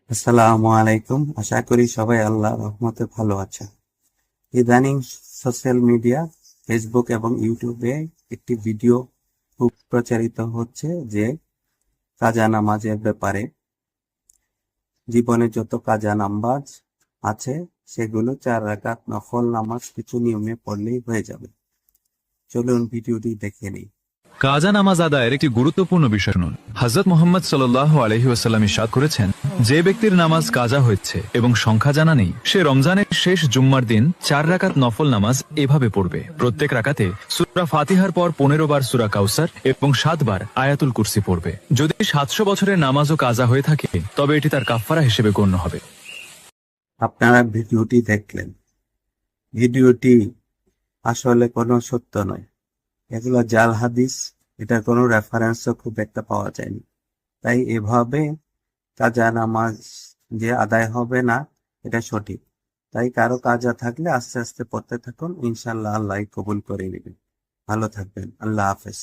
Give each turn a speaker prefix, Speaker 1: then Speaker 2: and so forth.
Speaker 1: আসসালামু আলাইকুম। আশা করি সবাই আল্লাহ রহমতে ভালো আছে। ইদানিং সোশ্যাল মিডিয়া, ফেসবুক এবং ইউটিউবে একটি ভিডিও খুব প্রচারিত হচ্ছে যে কাজা নামাজের ব্যাপারে। জীবনে যত কাজা নামাজ আছে সেগুলো 4 রাকাত নফল নামাজ কিছু নিয়মে পড়লেই হয়ে যাবে। চলুন ভিডিওটি দেখে নিই।
Speaker 2: কাজা নামাজ আদায়ের একটি গুরুত্বপূর্ণ বিষয় শুনুন। হযরত মুহাম্মদ সাল্লাল্লাহু আলাইহি ওয়াসাল্লাম ইরশাদ করেছেন, যে ব্যক্তির নামাজ কাজা হয়েছে এবং সংখ্যা জানা নেই, সে রমজানের শেষ জুম্মার দিন 4 রাকাত নফল নামাজ এভাবে পড়বে। প্রত্যেক রাকাতে সূরা ফাতিহার পর 15 বার সূরা কাউসার এবং 7 বার আয়াতুল কুরসি পড়বে। যদি 700 বছরের নামাজও কাজা হয়ে থাকে তবে এটি তার কাফফারা হিসেবে গণ্য হবে।
Speaker 1: আপনারা ভিডিওটি দেখলেন। ভিডিওটি আসলে কোনো সত্য নয়, এগুলো জাল হাদিস। এটার কোনো রেফারেন্সও খুব একটা পাওয়া যায়নি। তাই এভাবে কাজা নামাজ যে আদায় হবে না, এটা সঠিক। তাই কারো কাজা থাকলে আস্তে আস্তে পড়তে থাকুন, ইনশাল্লাহ আল্লাহ কবুল করে নেবেন। ভালো থাকবেন। আল্লাহ হাফেজ।